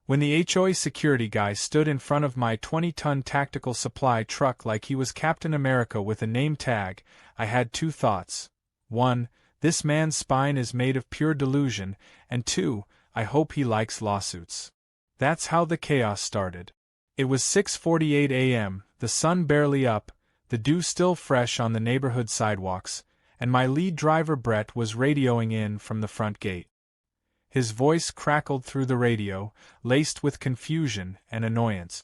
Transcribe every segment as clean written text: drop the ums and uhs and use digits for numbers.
When the HOA security guy stood in front of my 20-ton tactical supply truck like he was Captain America with a name tag, I had two thoughts. 1. This man's spine is made of pure delusion, and 2. I hope he likes lawsuits. That's how the chaos started. It was 6:48 a.m., the sun barely up, the dew still fresh on the neighborhood sidewalks, and my lead driver Brett was radioing in from the front gate. His voice crackled through the radio, laced with confusion and annoyance.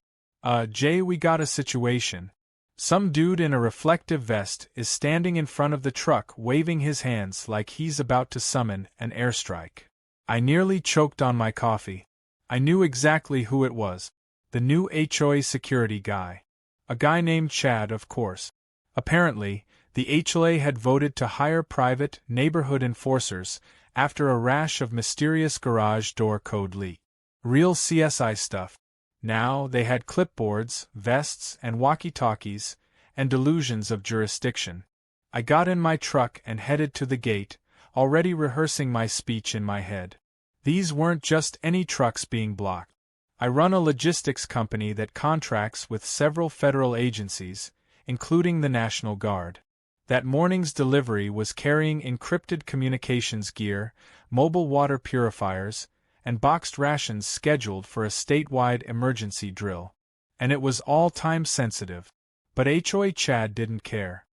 Jay, we got a situation. Some dude in a reflective vest is standing in front of the truck waving his hands like he's about to summon an airstrike. I nearly choked on my coffee. I knew exactly who it was. The new HOA security guy. A guy named Chad, of course. Apparently, the HOA had voted to hire private, neighborhood enforcers after a rash of mysterious garage door code leak. Real CSI stuff. Now they had clipboards, vests, and walkie-talkies, and delusions of jurisdiction. I got in my truck and headed to the gate, already rehearsing my speech in my head. These weren't just any trucks being blocked. I run a logistics company that contracts with several federal agencies, including the National Guard. That morning's delivery was carrying encrypted communications gear, mobile water purifiers, and boxed rations scheduled for a statewide emergency drill. And it was all time-sensitive. But HOA Chad didn't care.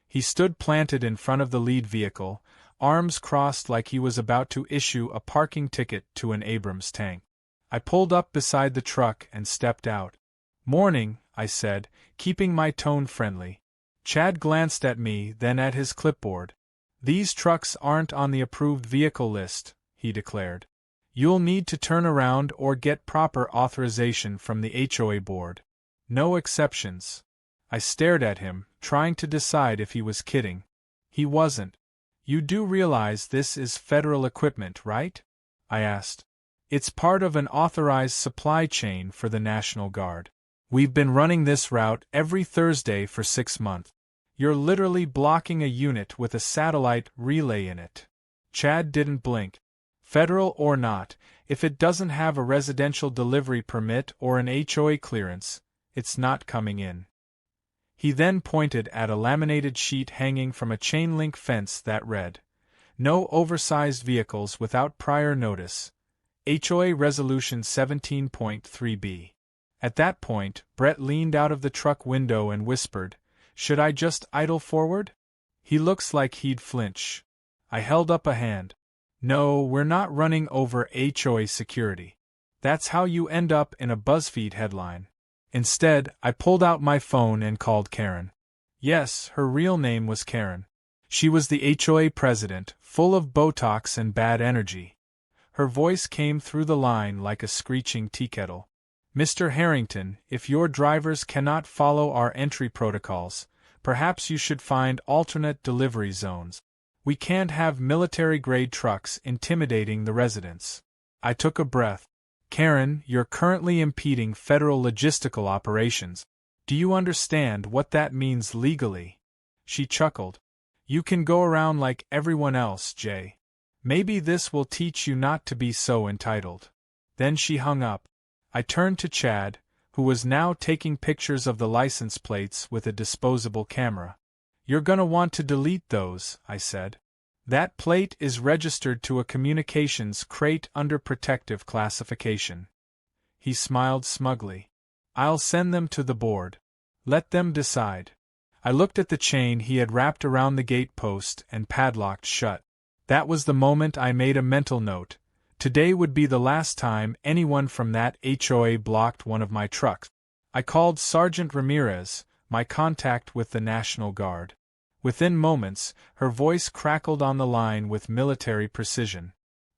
He stood planted in front of the lead vehicle, arms crossed like he was about to issue a parking ticket to an Abrams tank. I pulled up beside the truck and stepped out. "Morning," I said, keeping my tone friendly. Chad glanced at me, then at his clipboard. "These trucks aren't on the approved vehicle list," he declared. "You'll need to turn around or get proper authorization from the HOA board. No exceptions." I stared at him, trying to decide if he was kidding. He wasn't. "You do realize this is federal equipment, right?" I asked. "It's part of an authorized supply chain for the National Guard. We've been running this route every Thursday for 6 months. You're literally blocking a unit with a satellite relay in it." Chad didn't blink. "Federal or not, if it doesn't have a residential delivery permit or an HOA clearance, it's not coming in." He then pointed at a laminated sheet hanging from a chain-link fence that read, "No oversized vehicles without prior notice. HOA Resolution 17.3b. At that point, Brett leaned out of the truck window and whispered, "Should I just idle forward?" "He looks like he'd flinch." I held up a hand. "No, we're not running over HOA security. That's how you end up in a BuzzFeed headline." Instead, I pulled out my phone and called Karen. Yes, her real name was Karen. She was the HOA president, full of Botox and bad energy. Her voice came through the line like a screeching teakettle. "Mr. Harrington, if your drivers cannot follow our entry protocols, perhaps you should find alternate delivery zones. We can't have military-grade trucks intimidating the residents." I took a breath. "Karen, you're currently impeding federal logistical operations. Do you understand what that means legally?" She chuckled. "You can go around like everyone else, Jay. Maybe this will teach you not to be so entitled." Then she hung up. I turned to Chad, who was now taking pictures of the license plates with a disposable camera. "You're gonna want to delete those," I said. "That plate is registered to a communications crate under protective classification." He smiled smugly. "I'll send them to the board. Let them decide." I looked at the chain he had wrapped around the gate post and padlocked shut. That was the moment I made a mental note. Today would be the last time anyone from that HOA blocked one of my trucks. I called Sergeant Ramirez, my contact with the National Guard. Within moments, her voice crackled on the line with military precision.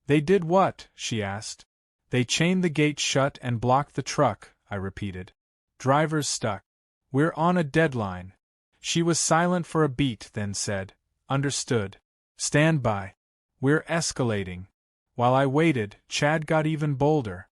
"They did what?" she asked. "They chained the gate shut and blocked the truck," I repeated. "Driver's stuck. We're on a deadline." She was silent for a beat, then said, "Understood. Stand by. We're escalating." While I waited, Chad got even bolder.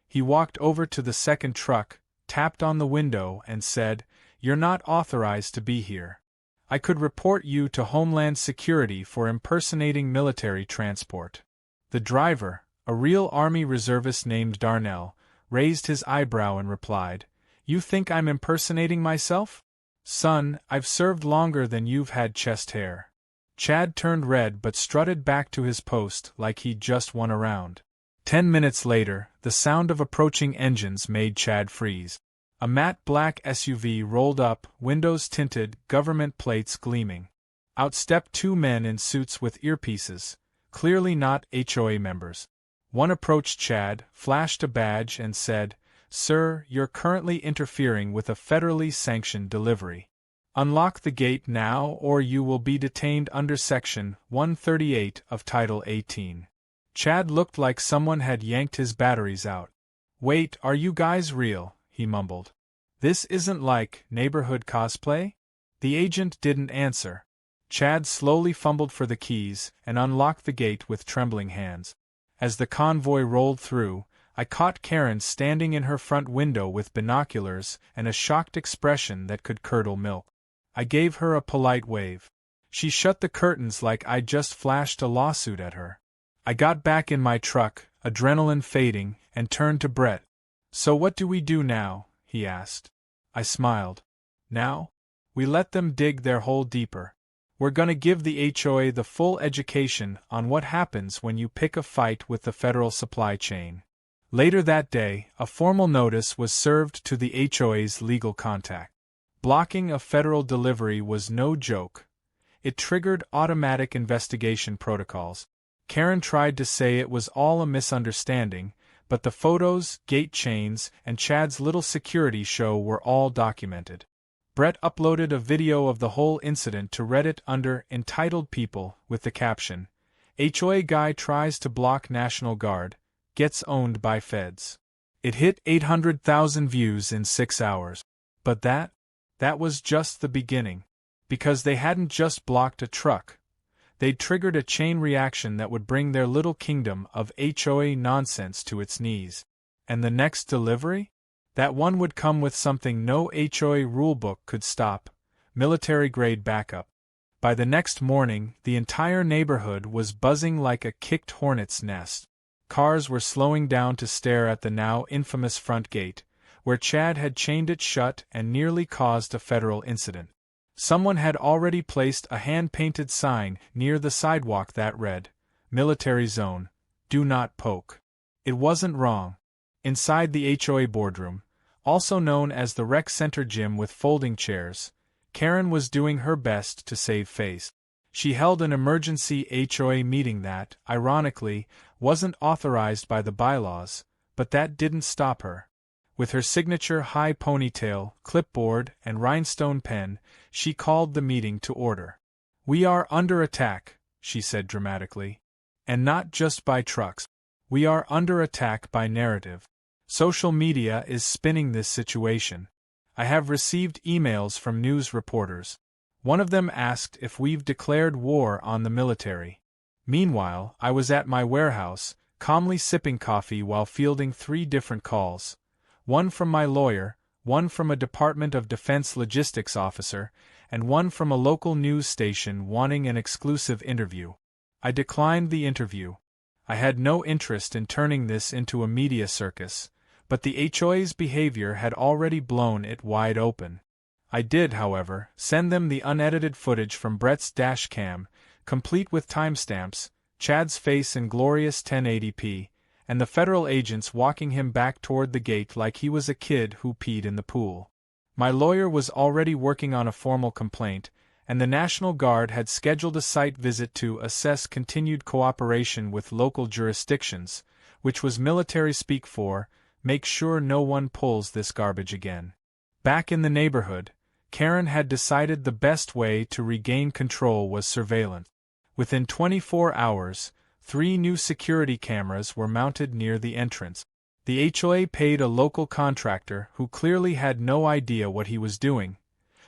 He walked over to the second truck, tapped on the window, and said, "You're not authorized to be here. I could report you to Homeland Security for impersonating military transport." The driver, A real Army reservist named Darnell raised his eyebrow and replied, "You think I'm impersonating myself? Son, I've served longer than you've had chest hair." Chad turned red but strutted back to his post like he'd just won a round. 10 minutes later, the sound of approaching engines made Chad freeze. A matte black SUV rolled up, windows tinted, government plates gleaming. Out stepped two men in suits with earpieces, clearly not HOA members. One approached Chad, flashed a badge, and said, "Sir, you're currently interfering with a federally sanctioned delivery. Unlock the gate now or you will be detained under Section 138 of Title 18. Chad looked like someone had yanked his batteries out. "Wait, are you guys real?" he mumbled. "This isn't like neighborhood cosplay?" The agent didn't answer. Chad slowly fumbled for the keys and unlocked the gate with trembling hands. As the convoy rolled through, I caught Karen standing in her front window with binoculars and a shocked expression that could curdle milk. I gave her a polite wave. She shut the curtains like I'd just flashed a lawsuit at her. I got back in my truck, adrenaline fading, and turned to Brett. "So what do we do now?" he asked. I smiled. "Now? We let them dig their hole deeper. We're gonna give the HOA the full education on what happens when you pick a fight with the federal supply chain." Later that day, a formal notice was served to the HOA's legal contact. Blocking a federal delivery was no joke. It triggered automatic investigation protocols. Karen tried to say it was all a misunderstanding, but the photos, gate chains, and Chad's little security show were all documented. Brett uploaded a video of the whole incident to Reddit under EntitledPeople with the caption, "HOA guy tries to block National Guard, gets owned by feds." It hit 800,000 views in 6 hours. But that was just the beginning. Because they hadn't just blocked a truck. They'd triggered a chain reaction that would bring their little kingdom of HOA nonsense to its knees. And the next delivery? That one would come with something no HOA rulebook could stop: military-grade backup. By the next morning, the entire neighborhood was buzzing like a kicked hornet's nest. Cars were slowing down to stare at the now infamous front gate, where Chad had chained it shut and nearly caused a federal incident. Someone had already placed a hand-painted sign near the sidewalk that read, "Military Zone, do not poke." It wasn't wrong. Inside the HOA boardroom, also known as the rec center gym with folding chairs, Karen was doing her best to save face. She held an emergency HOA meeting that, ironically, wasn't authorized by the bylaws, but that didn't stop her. With her signature high ponytail, clipboard, and rhinestone pen, she called the meeting to order. "We are under attack," she said dramatically. "And not just by trucks. We are under attack by narrative. Social media is spinning this situation. I have received emails from news reporters. One of them asked if we've declared war on the military." Meanwhile, I was at my warehouse, calmly sipping coffee while fielding 3 different calls. One from my lawyer, one from a Department of Defense logistics officer, and one from a local news station wanting an exclusive interview. I declined the interview. I had no interest in turning this into a media circus, but the HOA's behavior had already blown it wide open. I did, however, send them the unedited footage from Brett's dash cam, complete with timestamps, Chad's face in glorious 1080p, and the federal agents walking him back toward the gate like he was a kid who peed in the pool. My lawyer was already working on a formal complaint, and the National Guard had scheduled a site visit to assess continued cooperation with local jurisdictions, which was military speak for, "Make sure no one pulls this garbage again." Back in the neighborhood, Karen had decided the best way to regain control was surveillance. Within 24 hours, 3 new security cameras were mounted near the entrance. The HOA paid a local contractor who clearly had no idea what he was doing.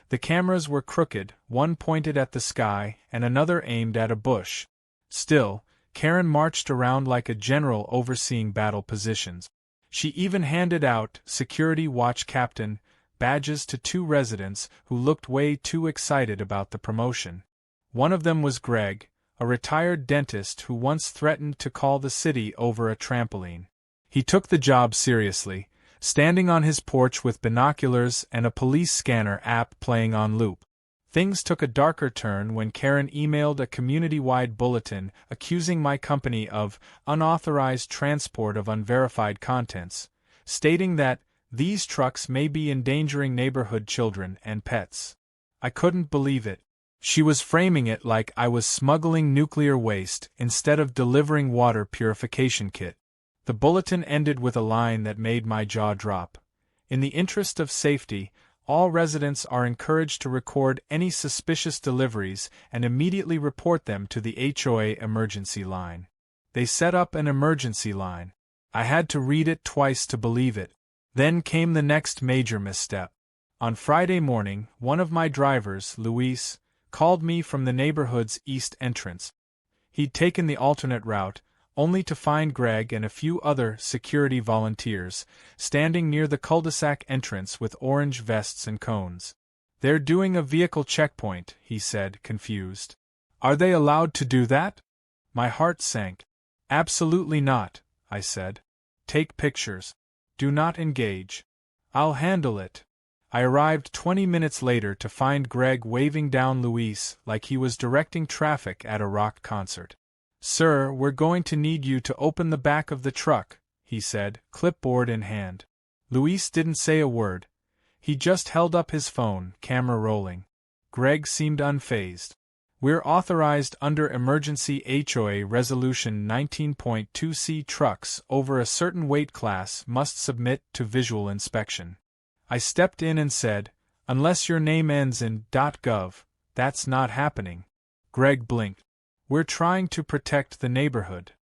The cameras were crooked, one pointed at the sky and another aimed at a bush. Still, Karen marched around like a general overseeing battle positions. She even handed out "Security Watch Captain" badges to 2 residents who looked way too excited about the promotion. One of them was Greg, a retired dentist who once threatened to call the city over a trampoline. He took the job seriously, standing on his porch with binoculars and a police scanner app playing on loop. Things took a darker turn when Karen emailed a community-wide bulletin accusing my company of unauthorized transport of unverified contents, stating that these trucks may be endangering neighborhood children and pets. I couldn't believe it. She was framing it like I was smuggling nuclear waste instead of delivering water purification kit. The bulletin ended with a line that made my jaw drop. In the interest of safety, all residents are encouraged to record any suspicious deliveries and immediately report them to the HOA emergency line. They set up an emergency line. I had to read it twice to believe it. Then came the next major misstep. On Friday morning, one of my drivers, Luis, called me from the neighborhood's east entrance. He'd taken the alternate route, only to find Greg and a few other security volunteers standing near the cul-de-sac entrance with orange vests and cones. "They're doing a vehicle checkpoint," he said, confused. "Are they allowed to do that?" My heart sank. "Absolutely not," I said. "Take pictures. Do not engage. I'll handle it." I arrived 20 minutes later to find Greg waving down Luis like he was directing traffic at a rock concert. "Sir, we're going to need you to open the back of the truck," he said, clipboard in hand. Luis didn't say a word. He just held up his phone, camera rolling. Greg seemed unfazed. "We're authorized under Emergency HOA Resolution 19.2c trucks over a certain weight class must submit to visual inspection." I stepped in and said, "Unless your name ends in .gov, that's not happening." Greg blinked. "We're trying to protect the neighborhood."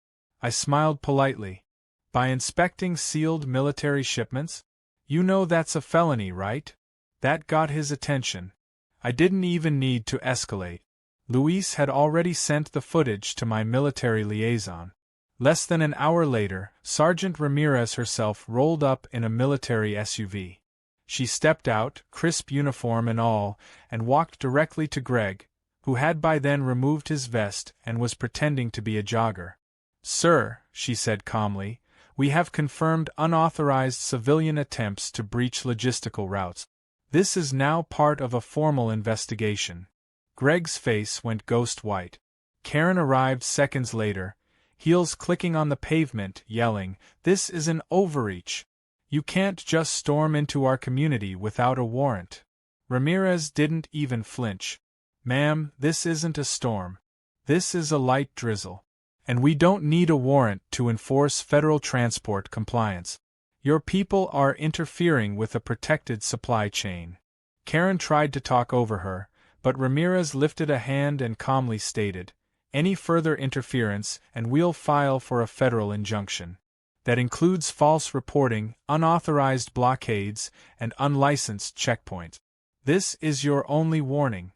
I smiled politely. "By inspecting sealed military shipments? You know that's a felony, right?" That got his attention. I didn't even need to escalate. Luis had already sent the footage to my military liaison. Less than an hour later, Sergeant Ramirez herself rolled up in a military SUV. She stepped out, crisp uniform and all, and walked directly to Greg, who had by then removed his vest and was pretending to be a jogger. "Sir," she said calmly, "we have confirmed unauthorized civilian attempts to breach logistical routes. This is now part of a formal investigation." Greg's face went ghost white. Karen arrived seconds later, heels clicking on the pavement, yelling, "This is an overreach. You can't just storm into our community without a warrant." Ramirez didn't even flinch. "Ma'am, this isn't a storm. This is a light drizzle. And we don't need a warrant to enforce federal transport compliance. Your people are interfering with a protected supply chain." Karen tried to talk over her, but Ramirez lifted a hand and calmly stated, "Any further interference and we'll file for a federal injunction. That includes false reporting, unauthorized blockades, and unlicensed checkpoints. This is your only warning."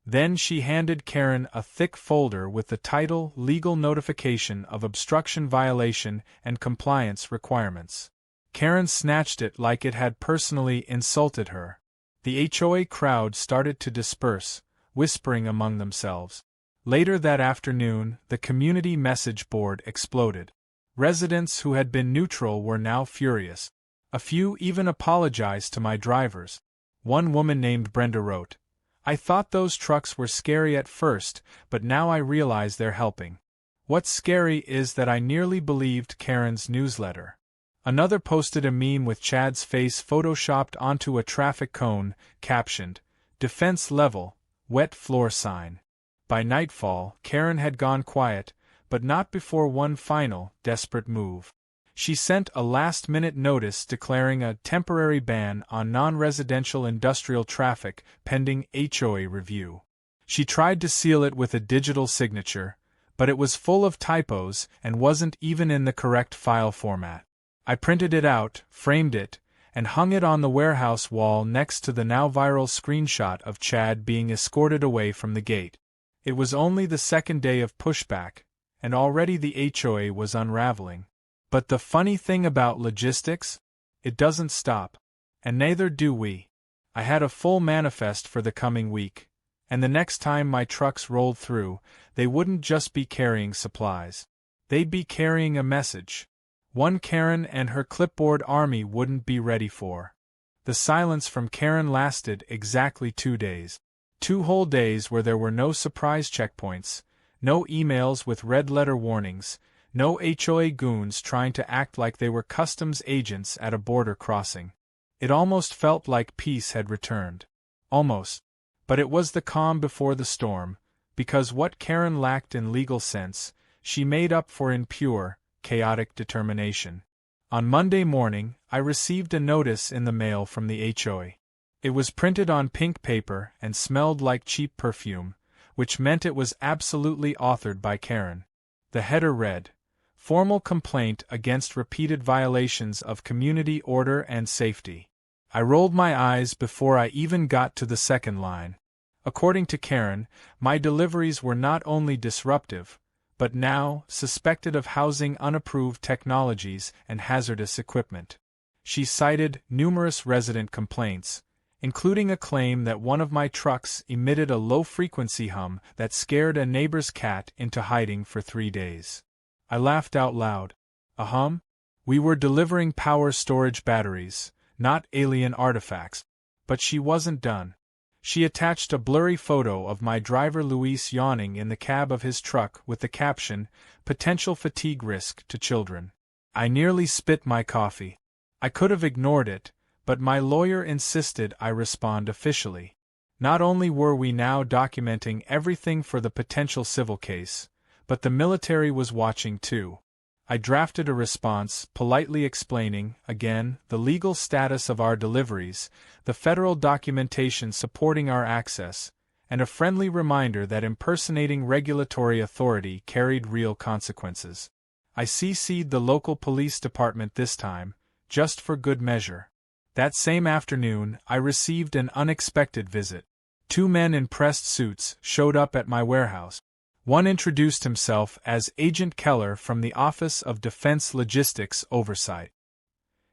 Then she handed Karen a thick folder with the title Legal Notification of Obstruction Violation and Compliance Requirements. Karen snatched it like it had personally insulted her. The HOA crowd started to disperse, whispering among themselves. Later that afternoon, the community message board exploded. Residents who had been neutral were now furious. A few even apologized to my drivers. One woman named Brenda wrote, "I thought those trucks were scary at first, but now I realize they're helping. What's scary is that I nearly believed Karen's newsletter." Another posted a meme with Chad's face photoshopped onto a traffic cone, captioned, "Defense level, wet floor sign." By nightfall, Karen had gone quiet, but not before one final, desperate move. She sent a last-minute notice declaring a temporary ban on non-residential industrial traffic pending HOA review. She tried to seal it with a digital signature, but it was full of typos and wasn't even in the correct file format. I printed it out, framed it, and hung it on the warehouse wall next to the now viral screenshot of Chad being escorted away from the gate. It was only the second day of pushback, and already the HOA was unraveling. But the funny thing about logistics? It doesn't stop. And neither do we. I had a full manifest for the coming week. And the next time my trucks rolled through, they wouldn't just be carrying supplies. They'd be carrying a message. One Karen and her clipboard army wouldn't be ready for. The silence from Karen lasted exactly 2 days. 2 whole days where there were no surprise checkpoints, no emails with red-letter warnings, no HOA goons trying to act like they were customs agents at a border crossing. It almost felt like peace had returned. Almost. But it was the calm before the storm, because what Karen lacked in legal sense, she made up for in pure, chaotic determination. On Monday morning, I received a notice in the mail from the HOA. It was printed on pink paper and smelled like cheap perfume, which meant it was absolutely authored by Karen. The header read, "Formal complaint against repeated violations of community order and safety." I rolled my eyes before I even got to the second line. According to Karen, my deliveries were not only disruptive, but now suspected of housing unapproved technologies and hazardous equipment. She cited numerous resident complaints, including a claim that one of my trucks emitted a low-frequency hum that scared a neighbor's cat into hiding for 3 days. I laughed out loud. A hum? We were delivering power storage batteries, not alien artifacts. But she wasn't done. She attached a blurry photo of my driver Luis yawning in the cab of his truck with the caption, "Potential fatigue risk to children." I nearly spit my coffee. I could have ignored it, but my lawyer insisted I respond officially. Not only were we now documenting everything for the potential civil case, but the military was watching too. I drafted a response, politely explaining, again, the legal status of our deliveries, the federal documentation supporting our access, and a friendly reminder that impersonating regulatory authority carried real consequences. I CC'd the local police department this time, just for good measure. That same afternoon, I received an unexpected visit. 2 men in pressed suits showed up at my warehouse. One introduced himself as Agent Keller from the Office of Defense Logistics Oversight.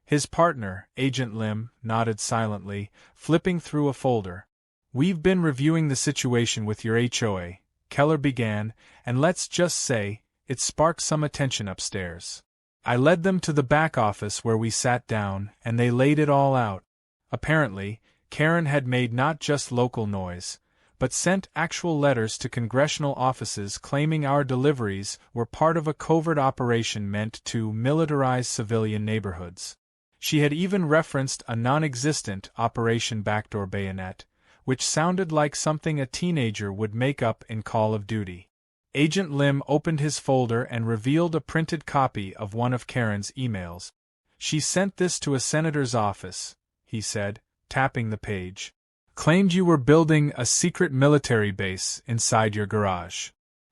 His partner, Agent Lim, nodded silently, flipping through a folder. "We've been reviewing the situation with your HOA," Keller began, "and let's just say, it sparked some attention upstairs." I led them to the back office where we sat down, and they laid it all out. Apparently, Karen had made not just local noise, but sent actual letters to congressional offices claiming our deliveries were part of a covert operation meant to militarize civilian neighborhoods. She had even referenced a non-existent Operation Backdoor Bayonet, which sounded like something a teenager would make up in Call of Duty. Agent Lim opened his folder and revealed a printed copy of one of Karen's emails. "She sent this to a senator's office," he said, tapping the page. "Claimed you were building a secret military base inside your garage."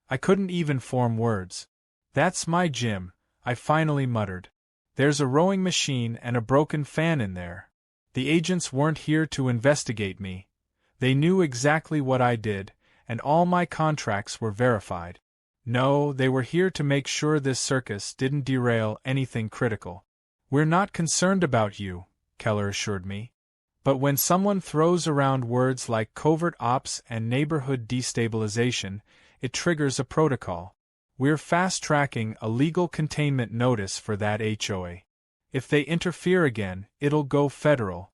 I couldn't even form words. "That's my gym," I finally muttered. "There's a rowing machine and a broken fan in there." The agents weren't here to investigate me. They knew exactly what I did, and all my contracts were verified. No, they were here to make sure this circus didn't derail anything critical. "We're not concerned about you," Keller assured me. But when someone throws around words like covert ops and neighborhood destabilization, it triggers a protocol. "We're fast-tracking a legal containment notice for that HOA. If they interfere again, it'll go federal."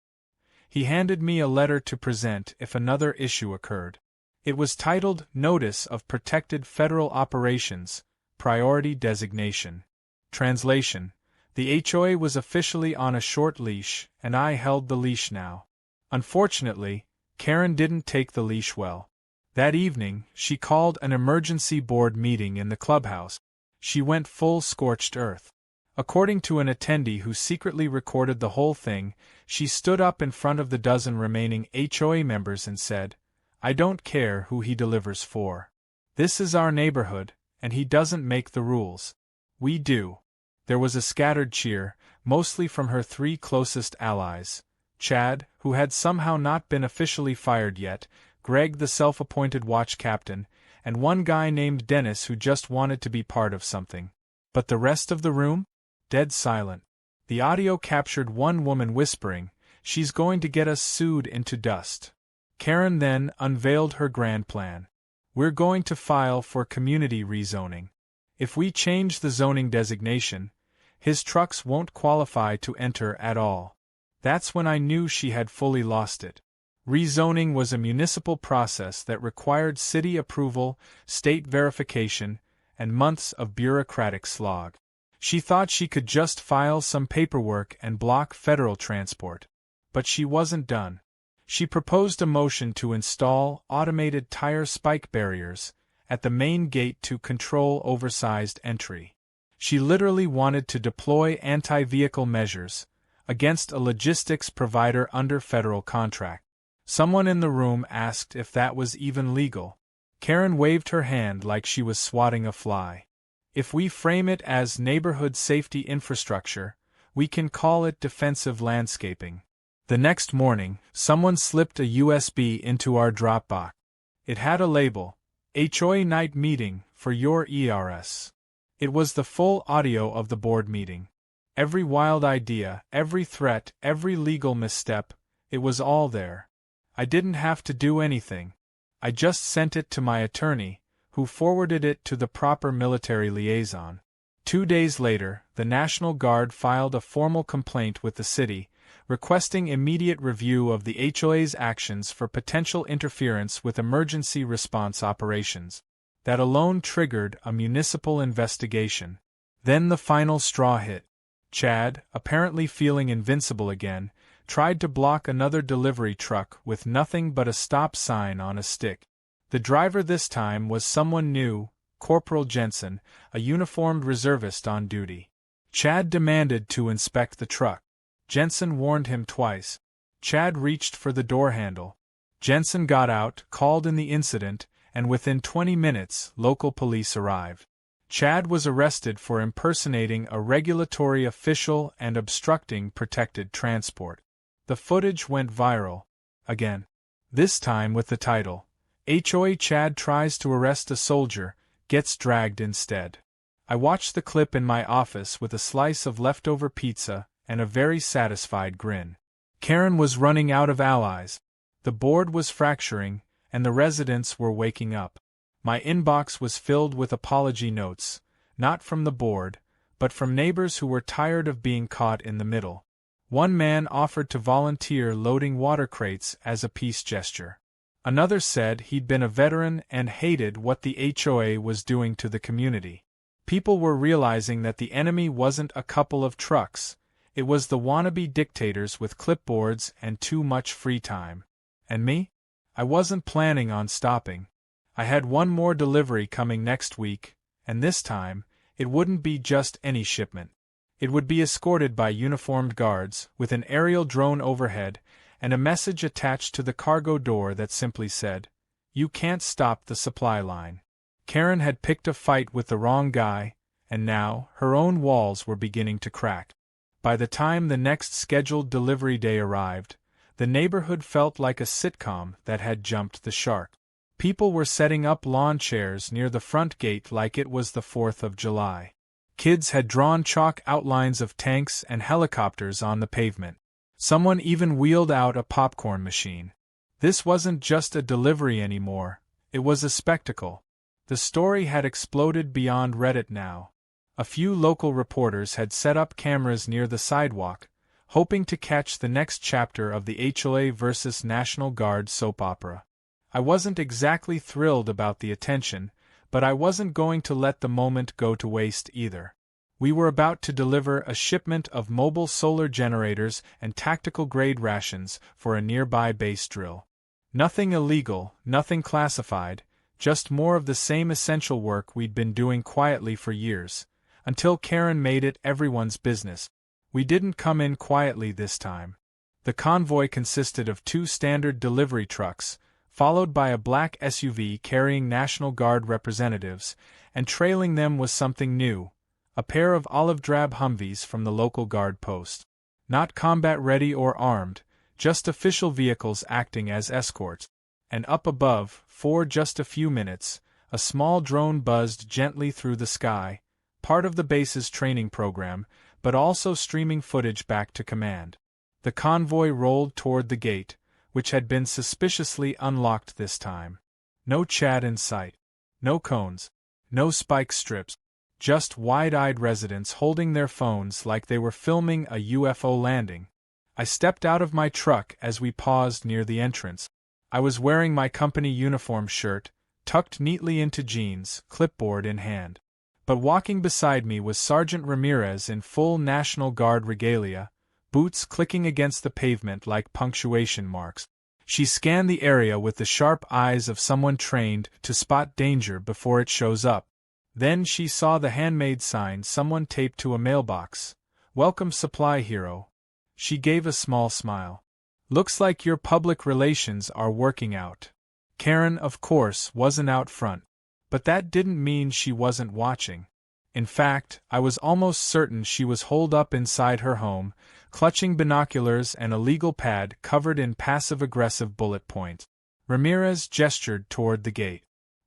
He handed me a letter to present if another issue occurred. It was titled Notice of Protected Federal Operations, Priority Designation. Translation: the HOA was officially on a short leash, and I held the leash now. Unfortunately, Karen didn't take the leash well. That evening, she called an emergency board meeting in the clubhouse. She went full scorched earth. According to an attendee who secretly recorded the whole thing, she stood up in front of the dozen remaining HOA members and said, "I don't care who he delivers for. This is our neighborhood, and he doesn't make the rules. We do." There was a scattered cheer, mostly from her 3 closest allies: Chad, who had somehow not been officially fired yet, Greg the self-appointed watch captain, and one guy named Dennis who just wanted to be part of something. But the rest of the room? Dead silent. The audio captured one woman whispering, "She's going to get us sued into dust." Karen then unveiled her grand plan. We're going to file for community rezoning. If we change the zoning designation, his trucks won't qualify to enter at all. That's when I knew she had fully lost it. Rezoning was a municipal process that required city approval, state verification, and months of bureaucratic slog. She thought she could just file some paperwork and block federal transport. But she wasn't done. She proposed a motion to install automated tire spike barriers at the main gate to control oversized entry. She literally wanted to deploy anti-vehicle measures against a logistics provider under federal contract. Someone in the room asked if that was even legal. Karen waved her hand like she was swatting a fly. If we frame it as neighborhood safety infrastructure, we can call it defensive landscaping. The next morning, someone slipped a USB into our Dropbox. It had a label, HOA night meeting for your ERS. It was the full audio of the board meeting. Every wild idea, every threat, every legal misstep, it was all there. I didn't have to do anything. I just sent it to my attorney, who forwarded it to the proper military liaison. 2 days later, the National Guard filed a formal complaint with the city, requesting immediate review of the HOA's actions for potential interference with emergency response operations. That alone triggered a municipal investigation. Then the final straw hit. Chad, apparently feeling invincible again, tried to block another delivery truck with nothing but a stop sign on a stick. The driver this time was someone new, Corporal Jensen, a uniformed reservist on duty. Chad demanded to inspect the truck. Jensen warned him twice. Chad reached for the door handle. Jensen got out, called in the incident, and within 20 minutes, local police arrived. Chad was arrested for impersonating a regulatory official and obstructing protected transport. The footage went viral. Again. This time with the title, HOA Chad tries to arrest a soldier, gets dragged instead. I watched the clip in my office with a slice of leftover pizza and a very satisfied grin. Karen was running out of allies. The board was fracturing, and the residents were waking up. My inbox was filled with apology notes, not from the board, but from neighbors who were tired of being caught in the middle. One man offered to volunteer loading water crates as a peace gesture. Another said he'd been a veteran and hated what the HOA was doing to the community. People were realizing that the enemy wasn't a couple of trucks. It was the wannabe dictators with clipboards and too much free time. And me? I wasn't planning on stopping. I had one more delivery coming next week, and this time, it wouldn't be just any shipment. It would be escorted by uniformed guards, with an aerial drone overhead, and a message attached to the cargo door that simply said, "You can't stop the supply line." Karen had picked a fight with the wrong guy, and now, her own walls were beginning to crack. By the time the next scheduled delivery day arrived, the neighborhood felt like a sitcom that had jumped the shark. People were setting up lawn chairs near the front gate like it was the 4th of July. Kids had drawn chalk outlines of tanks and helicopters on the pavement. Someone even wheeled out a popcorn machine. This wasn't just a delivery anymore, it was a spectacle. The story had exploded beyond Reddit now. A few local reporters had set up cameras near the sidewalk, hoping to catch the next chapter of the HOA versus National Guard soap opera. I wasn't exactly thrilled about the attention, but I wasn't going to let the moment go to waste either. We were about to deliver a shipment of mobile solar generators and tactical-grade rations for a nearby base drill. Nothing illegal, nothing classified, just more of the same essential work we'd been doing quietly for years, until Karen made it everyone's business. We didn't come in quietly this time. The convoy consisted of 2 standard delivery trucks, followed by a black SUV carrying National Guard representatives, and trailing them was something new, a pair of olive-drab Humvees from the local guard post. Not combat-ready or armed, just official vehicles acting as escorts. And up above, for just a few minutes, a small drone buzzed gently through the sky, part of the base's training program, but also streaming footage back to command. The convoy rolled toward the gate, which had been suspiciously unlocked this time. No Chad in sight. No cones. No spike strips. Just wide-eyed residents holding their phones like they were filming a UFO landing. I stepped out of my truck as we paused near the entrance. I was wearing my company uniform shirt, tucked neatly into jeans, clipboard in hand. But walking beside me was Sergeant Ramirez in full National Guard regalia, boots clicking against the pavement like punctuation marks. She scanned the area with the sharp eyes of someone trained to spot danger before it shows up. Then she saw the handmade sign someone taped to a mailbox. "Welcome, supply hero." She gave a small smile. "Looks like your public relations are working out." Karen, of course, wasn't out front. But that didn't mean she wasn't watching. In fact, I was almost certain she was holed up inside her home, clutching binoculars and a legal pad covered in passive-aggressive bullet points. Ramirez gestured toward the gate.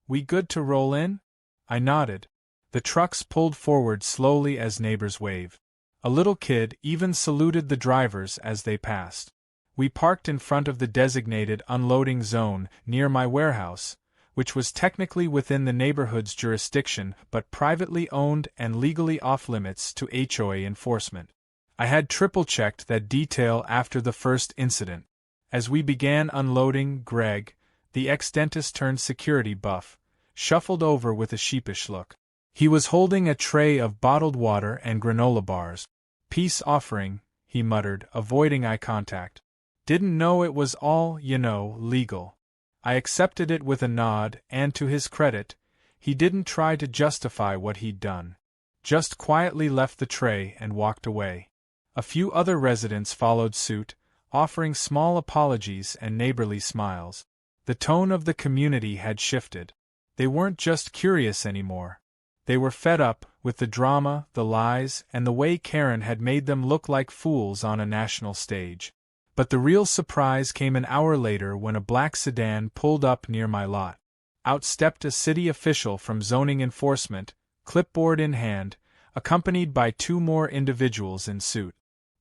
"We good to roll in?" I nodded. The trucks pulled forward slowly as neighbors waved. A little kid even saluted the drivers as they passed. We parked in front of the designated unloading zone near my warehouse, which was technically within the neighborhood's jurisdiction but privately owned and legally off-limits to HOA enforcement. I had triple-checked that detail after the first incident. As we began unloading, Greg, the ex-dentist turned security buff, shuffled over with a sheepish look. He was holding a tray of bottled water and granola bars. "Peace offering," he muttered, avoiding eye contact. "Didn't know it was all, legal." I accepted it with a nod, and to his credit, he didn't try to justify what he'd done. Just quietly left the tray and walked away. A few other residents followed suit, offering small apologies and neighborly smiles. The tone of the community had shifted. They weren't just curious anymore. They were fed up with the drama, the lies, and the way Karen had made them look like fools on a national stage. But the real surprise came an hour later when a black sedan pulled up near my lot. Out stepped a city official from zoning enforcement, clipboard in hand, accompanied by two more individuals in suit.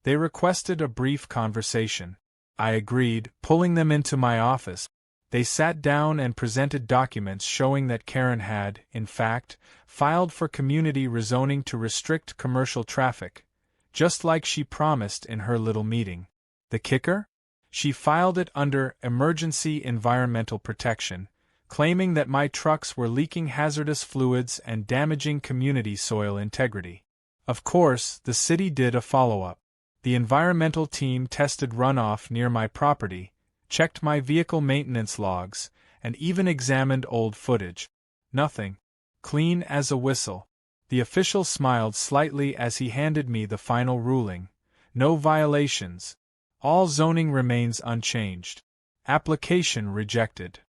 They requested a brief conversation. I agreed, pulling them into my office. They sat down and presented documents showing that Karen had, in fact, filed for community rezoning to restrict commercial traffic, just like she promised in her little meeting. The kicker? She filed it under emergency environmental protection, claiming that my trucks were leaking hazardous fluids and damaging community soil integrity. Of course, the city did a follow-up. The environmental team tested runoff near my property, checked my vehicle maintenance logs, and even examined old footage. Nothing. Clean as a whistle. The official smiled slightly as he handed me the final ruling. No violations. All zoning remains unchanged. Application rejected.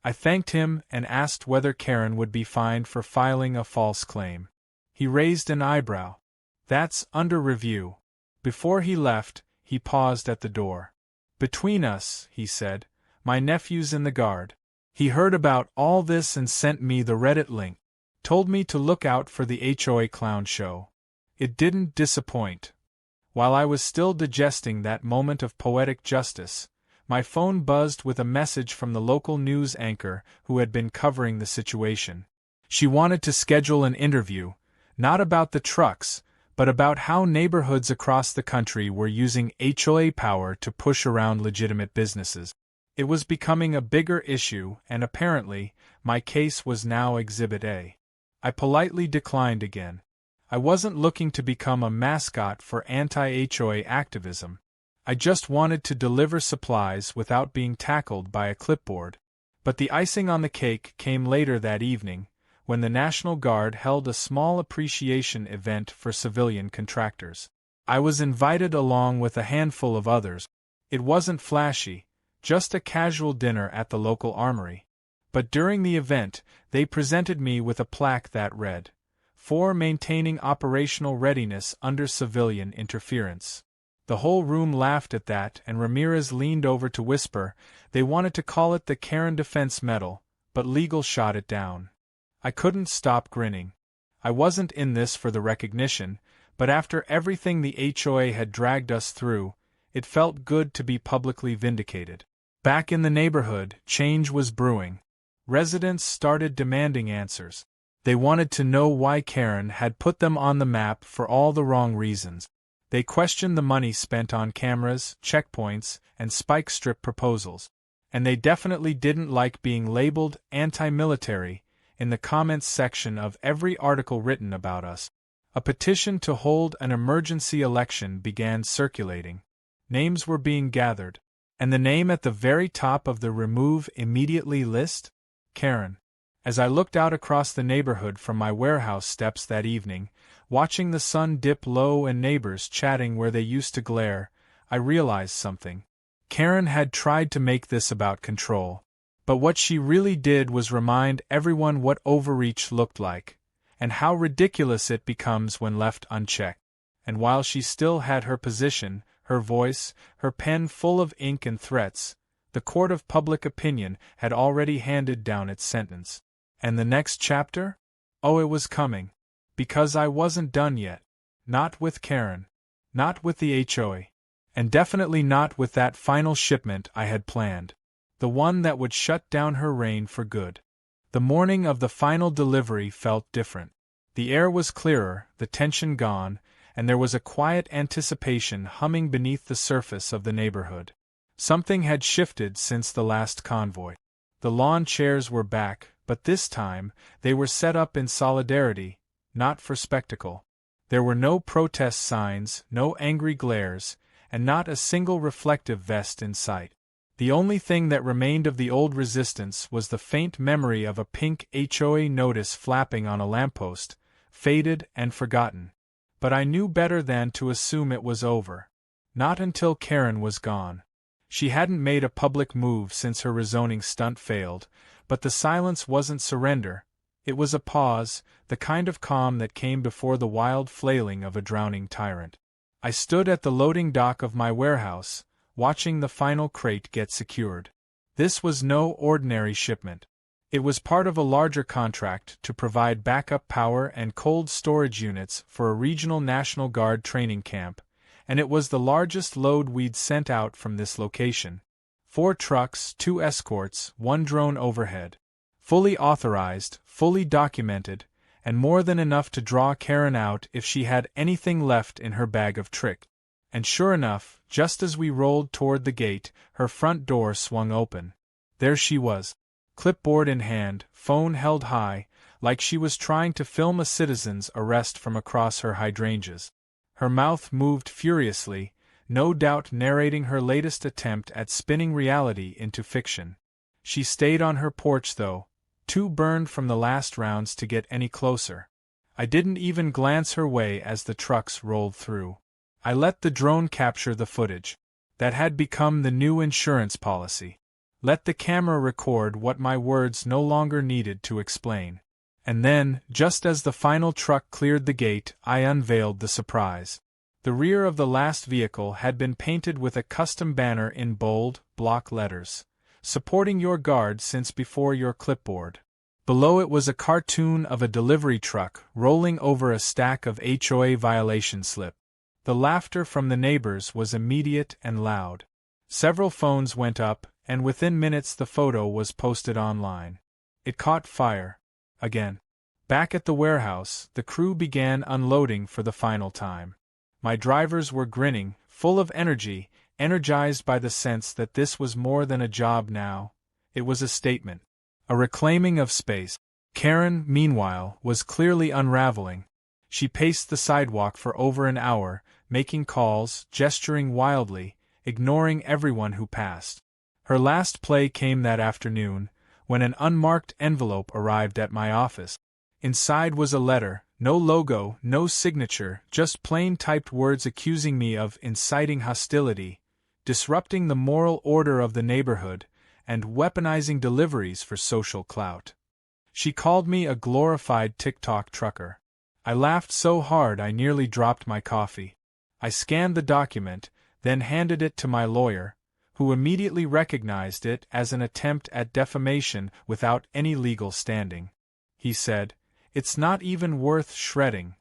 I thanked him and asked whether Karen would be fined for filing a false claim. He raised an eyebrow. "That's under review." Before he left, he paused at the door. "Between us," he said, "my nephew's in the Guard. He heard about all this and sent me the Reddit link. Told me to look out for the HOA clown show." It didn't disappoint. While I was still digesting that moment of poetic justice, my phone buzzed with a message from the local news anchor who had been covering the situation. She wanted to schedule an interview, not about the trucks, but about how neighborhoods across the country were using HOA power to push around legitimate businesses. It was becoming a bigger issue, and apparently, my case was now Exhibit A. I politely declined again. I wasn't looking to become a mascot for anti-HOA activism. I just wanted to deliver supplies without being tackled by a clipboard. But the icing on the cake came later that evening, when the National Guard held a small appreciation event for civilian contractors. I was invited along with a handful of others. It wasn't flashy, just a casual dinner at the local armory. But during the event, they presented me with a plaque that read, "For maintaining operational readiness under civilian interference." The whole room laughed at that, and Ramirez leaned over to whisper they wanted to call it the Karen Defense Medal, but legal shot it down. I couldn't stop grinning. I wasn't in this for the recognition, but after everything the HOA had dragged us through, it felt good to be publicly vindicated. Back in the neighborhood, change was brewing. Residents started demanding answers. They wanted to know why Karen had put them on the map for all the wrong reasons. They questioned the money spent on cameras, checkpoints, and spike strip proposals. And they definitely didn't like being labeled anti-military in the comments section of every article written about us. A petition to hold an emergency election began circulating. Names were being gathered. And the name at the very top of the remove immediately list? Karen. As I looked out across the neighborhood from my warehouse steps that evening, watching the sun dip low and neighbors chatting where they used to glare, I realized something. Karen had tried to make this about control. But what she really did was remind everyone what overreach looked like, and how ridiculous it becomes when left unchecked. And while she still had her position, her voice, her pen full of ink and threats, the court of public opinion had already handed down its sentence. And the next chapter? Oh, it was coming. Because I wasn't done yet. Not with Karen. Not with the HOA. And definitely not with that final shipment I had planned. The one that would shut down her reign for good. The morning of the final delivery felt different. The air was clearer, the tension gone, and there was a quiet anticipation humming beneath the surface of the neighborhood. Something had shifted since the last convoy. The lawn chairs were back, but this time, they were set up in solidarity, not for spectacle. There were no protest signs, no angry glares, and not a single reflective vest in sight. The only thing that remained of the old resistance was the faint memory of a pink HOA notice flapping on a lamppost, faded and forgotten. But I knew better than to assume it was over. Not until Karen was gone. She hadn't made a public move since her rezoning stunt failed, but the silence wasn't surrender. It was a pause, the kind of calm that came before the wild flailing of a drowning tyrant. I stood at the loading dock of my warehouse, watching the final crate get secured. This was no ordinary shipment. It was part of a larger contract to provide backup power and cold storage units for a regional National Guard training camp, and it was the largest load we'd sent out from this location. 4 trucks, 2 escorts, 1 drone overhead. Fully authorized, fully documented, and more than enough to draw Karen out if she had anything left in her bag of tricks. And sure enough, just as we rolled toward the gate, her front door swung open. There she was. Clipboard in hand, phone held high, like she was trying to film a citizen's arrest from across her hydrangeas. Her mouth moved furiously, no doubt narrating her latest attempt at spinning reality into fiction. She stayed on her porch though, too burned from the last rounds to get any closer. I didn't even glance her way as the trucks rolled through. I let the drone capture the footage. That had become the new insurance policy. Let the camera record what my words no longer needed to explain. And then, just as the final truck cleared the gate, I unveiled the surprise. The rear of the last vehicle had been painted with a custom banner in bold, block letters, supporting your guard since before your clipboard. Below it was a cartoon of a delivery truck rolling over a stack of HOA violation slips. The laughter from the neighbors was immediate and loud. Several phones went up, and within minutes the photo was posted online. It caught fire. Again. Back at the warehouse, the crew began unloading for the final time. My drivers were grinning, full of energy, energized by the sense that this was more than a job now. It was a statement. A reclaiming of space. Karen, meanwhile, was clearly unraveling. She paced the sidewalk for over an hour, making calls, gesturing wildly, ignoring everyone who passed. Her last play came that afternoon, when an unmarked envelope arrived at my office. Inside was a letter, no logo, no signature, just plain typed words accusing me of inciting hostility, disrupting the moral order of the neighborhood, and weaponizing deliveries for social clout. She called me a glorified TikTok trucker. I laughed so hard I nearly dropped my coffee. I scanned the document, then handed it to my lawyer, who immediately recognized it as an attempt at defamation without any legal standing. He said, "It's not even worth shredding."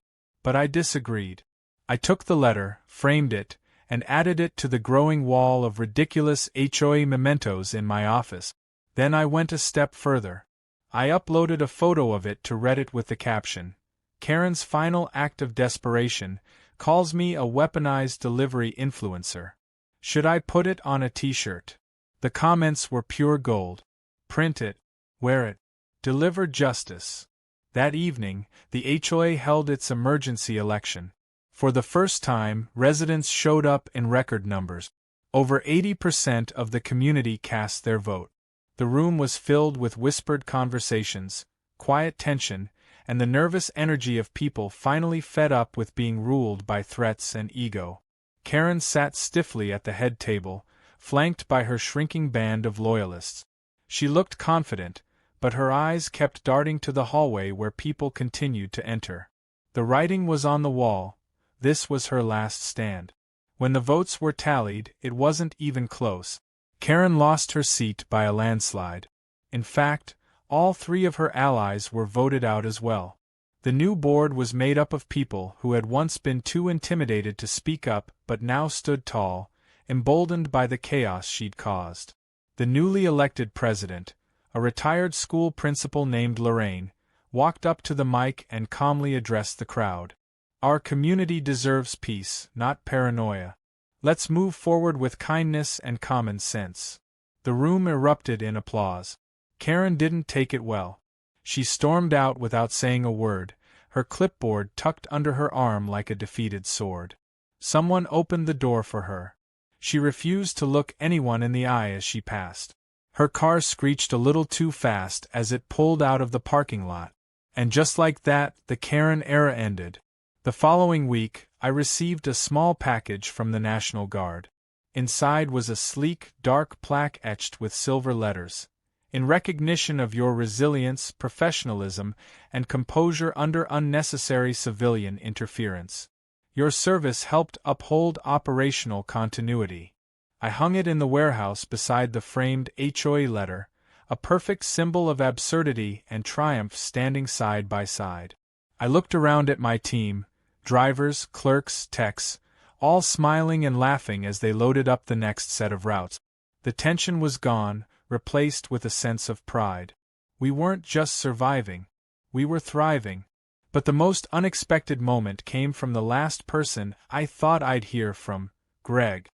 But I disagreed. I took the letter, framed it, and added it to the growing wall of ridiculous HOA mementos in my office. Then I went a step further. I uploaded a photo of it to Reddit with the caption, "Karen's final act of desperation, calls me a weaponized delivery influencer. Should I put it on a t-shirt?" The comments were pure gold. "Print it. Wear it. Deliver justice." That evening, the HOA held its emergency election. For the first time, residents showed up in record numbers. Over 80% of the community cast their vote. The room was filled with whispered conversations, quiet tension, and the nervous energy of people finally fed up with being ruled by threats and ego. Karen sat stiffly at the head table, flanked by her shrinking band of loyalists. She looked confident, but her eyes kept darting to the hallway where people continued to enter. The writing was on the wall. This was her last stand. When the votes were tallied, it wasn't even close. Karen lost her seat by a landslide. In fact, all three of her allies were voted out as well. The new board was made up of people who had once been too intimidated to speak up but now stood tall, emboldened by the chaos she'd caused. The newly elected president, a retired school principal named Lorraine, walked up to the mic and calmly addressed the crowd. "Our community deserves peace, not paranoia. Let's move forward with kindness and common sense." The room erupted in applause. Karen didn't take it well. She stormed out without saying a word, her clipboard tucked under her arm like a defeated sword. Someone opened the door for her. She refused to look anyone in the eye as she passed. Her car screeched a little too fast as it pulled out of the parking lot. And just like that, the Karen era ended. The following week, I received a small package from the National Guard. Inside was a sleek, dark plaque etched with silver letters. "In recognition of your resilience, professionalism, and composure under unnecessary civilian interference. Your service helped uphold operational continuity." I hung it in the warehouse beside the framed HOA letter, a perfect symbol of absurdity and triumph standing side by side. I looked around at my team, drivers, clerks, techs, all smiling and laughing as they loaded up the next set of routes. The tension was gone, replaced with a sense of pride. We weren't just surviving, we were thriving. But the most unexpected moment came from the last person I thought I'd hear from, Greg.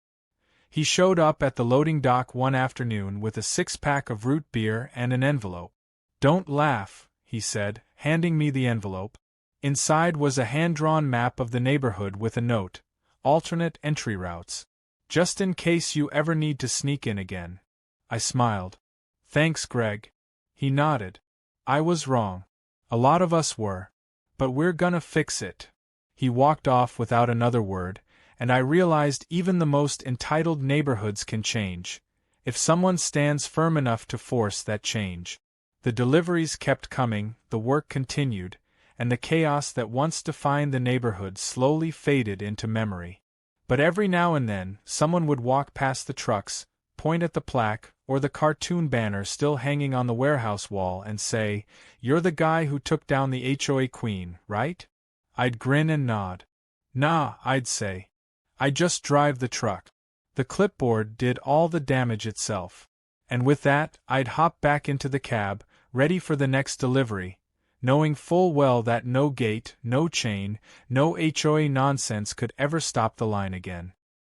He showed up at the loading dock one afternoon with a six-pack of root beer and an envelope. "Don't laugh," he said, handing me the envelope. Inside was a hand-drawn map of the neighborhood with a note, "Alternate entry routes. Just in case you ever need to sneak in again." I smiled. "Thanks, Greg." He nodded. "I was wrong. A lot of us were. But we're gonna fix it." He walked off without another word, and I realized even the most entitled neighborhoods can change, if someone stands firm enough to force that change. The deliveries kept coming, the work continued, and the chaos that once defined the neighborhood slowly faded into memory. But every now and then, someone would walk past the trucks, point at the plaque, or the cartoon banner still hanging on the warehouse wall and say, "You're the guy who took down the HOA queen, right?" I'd grin and nod. "Nah," I'd say. "I just drive the truck." The clipboard did all the damage itself. And with that, I'd hop back into the cab, ready for the next delivery, knowing full well that no gate, no chain, no HOA nonsense could ever stop the line again.